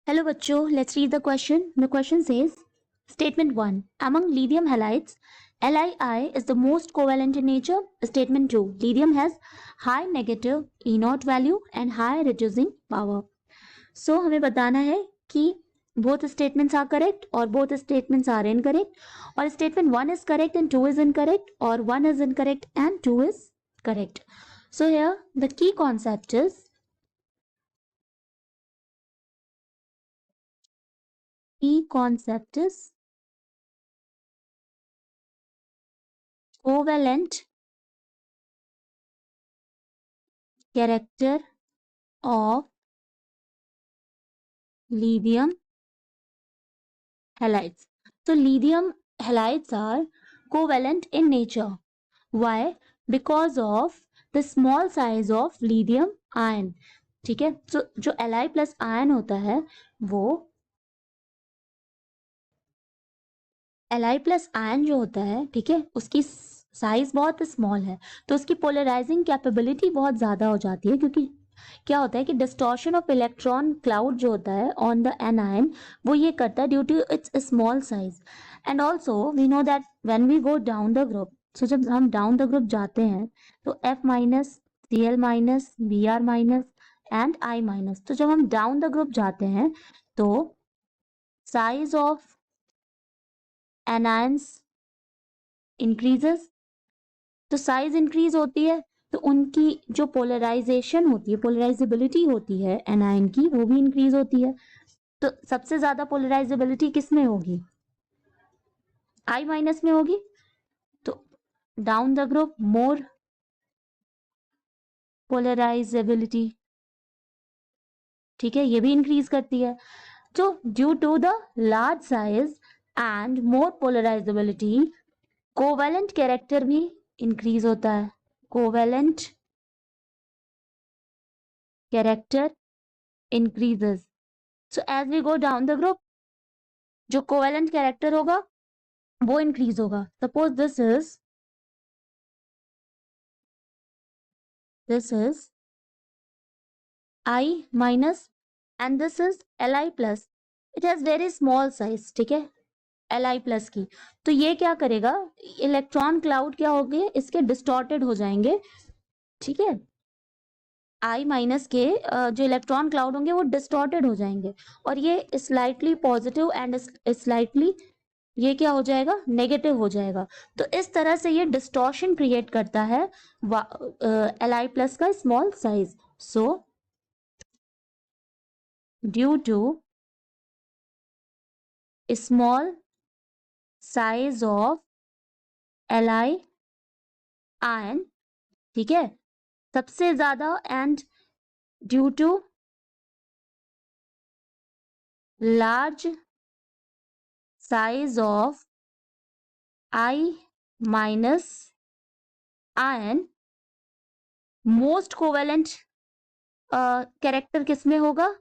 Hello bachcho, let's read the question. The question says, Statement 1. Among lithium halides, Li is the most covalent in nature. Statement 2. Lithium has high negative E0 value and high reducing power. So हमें बताना है कि both statements are correct or both statements are incorrect, or statement 1 is correct and 2 is incorrect, or 1 is incorrect and 2 is correct. So here the key concept is covalent character of lithium halides. So lithium halides are covalent in nature. Why? Because of the small size of lithium ion. ठीक है, so जो Li plus ion होता है वो Li plus ion जो होता है, ठीक है, उसकी साइज बहुत स्मॉल है, तो उसकी पोलराइजिंग कैपेबिलिटी बहुत ज्यादा हो जाती है, क्योंकि क्या होता है कि डिस्टॉर्शन ऑफ इलेक्ट्रॉन क्लाउड जो होता है ऑन द एनायन वो ये करता है due to its small size. And also we know that when we go down the group, so जब हम डाउन द ग्रुप जाते हैं तो F minus, Cl minus, Br minus and I minus, तो जब हम डाउन द ग्रुप जाते हैं तो साइज ऑफ एनायंस इंक्रीजेस. तो साइज इंक्रीज होती है तो उनकी जो पोलराइजेशन होती है, पोलराइजेबिलिटी होती है एनायन की, वो भी इंक्रीज होती है. तो सबसे ज्यादा पोलराइजेबिलिटी किस में होगी? I माइनस में होगी. तो down the group more polarisability, ठीक है, ये भी इंक्रीज करती है. तो due to the large size and more polarisability, covalent character भी इंक्रीज होता है. Covalent character increases. So as we go down the group, जो कोवेलेंट कैरेक्टर होगा वो इंक्रीज होगा. Suppose this is I minus and this is Li plus. It has very small size, ठीक है, Li plus की. तो ये क्या करेगा, इलेक्ट्रॉन क्लाउड क्या हो गए, इसके डिस्टॉर्टेड हो जाएंगे, ठीक है. I माइनस के जो इलेक्ट्रॉन क्लाउड होंगे वो डिस्टॉर्टेड हो जाएंगे, और ये स्लाइटली पॉजिटिव एंड स्लाइटली ये क्या हो जाएगा, नेगेटिव हो जाएगा. तो इस तरह से ये डिस्टॉर्शन क्रिएट करता है Li प्लस का small size. So due to small size of Li ion, ठीक है, सबसे ज्यादा, and due to large size of I minus ion, most covalent character किसमें होगा,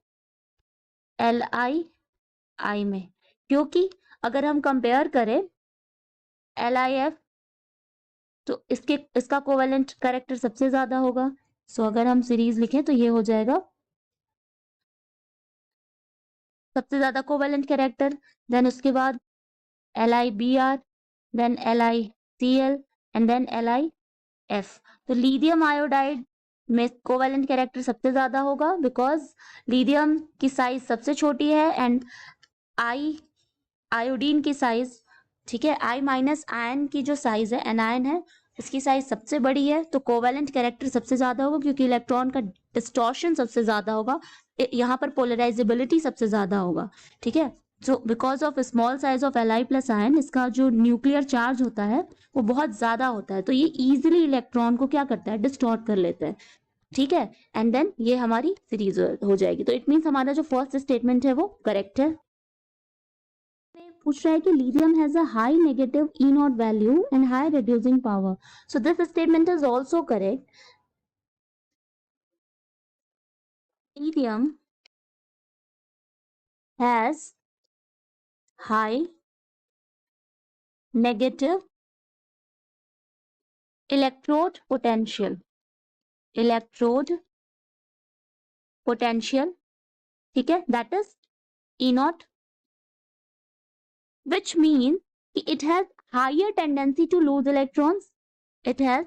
Li में. क्योंकि अगर हम कंपेयर करें LiF तो इसका कोवेलेंट कैरेक्टर सबसे ज्यादा होगा. सो अगर हम सीरीज लिखें तो ये हो जाएगा सबसे ज्यादा कोवेलेंट कैरेक्टर, देन उसके बाद LiBr, then LiCl and then LiF. तो लिथियम आयोडाइड में कोवेलेंट कैरेक्टर सबसे ज्यादा होगा बिकॉज लिथियम की साइज सबसे छोटी है एंड आयोडीन की साइज, ठीक है, I माइनस आयन की जो साइज है, एनायन है, इसकी साइज सबसे बड़ी है. तो कोवेलेंट कैरेक्टर सबसे ज्यादा होगा क्योंकि इलेक्ट्रॉन का डिस्टॉर्शन सबसे ज्यादा होगा, यहाँ पर पोलराइजेबिलिटी सबसे ज्यादा होगा, ठीक है. So because of small size of Li plus ion, इसका जो न्यूक्लियर चार्ज होता है वो बहुत ज्यादा होता है, तो ये इजिली इलेक्ट्रॉन को क्या करता है, डिस्टॉर्ट कर लेता है, ठीक है. एंड देन ये हमारी सीरीज हो जाएगी. तो इट मीन्स हमारा जो फर्स्ट स्टेटमेंट है वो करेक्ट है. पूछ रहा है कि lithium has a high negative E not value and high reducing power. So this statement is also correct. Lithium has high negative electrode potential, ठीक है, that is E naught, which means it has higher tendency to lose electrons. It has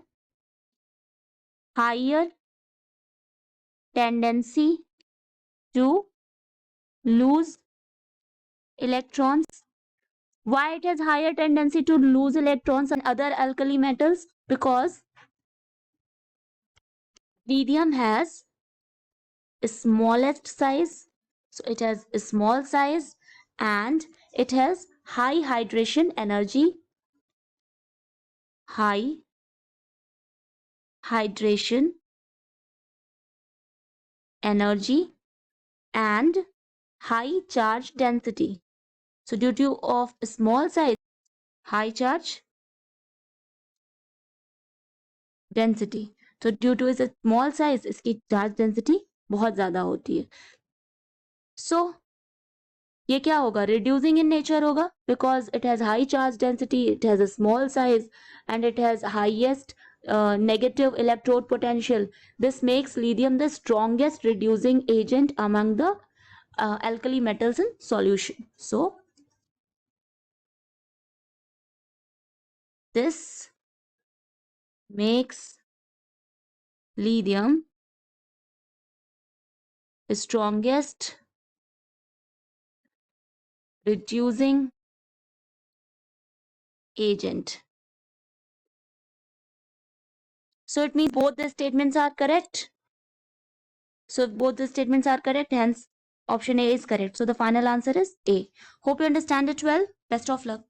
higher tendency to lose electrons. Why it has higher tendency to lose electrons than other alkali metals? Because lithium has smallest size, so it has a small size, and it has high hydration energy, high hydration energy, and high charge density. So due to of small size, high charge density, तो due to इस small size इसकी charge density बहुत ज्यादा होती है. सो ये क्या होगा? रिड्यूसिंग इन नेचर होगा, because it has high charge density, it has a small size, and it has highest negative electrode potential. This makes lithium the strongest reducing agent among the alkali metals in solution. So this makes lithium the strongest reducing agent. So it means both the statements are correct. So if both the statements are correct, hence option A is correct. So the final answer is A. Hope you understand it well. Best of luck.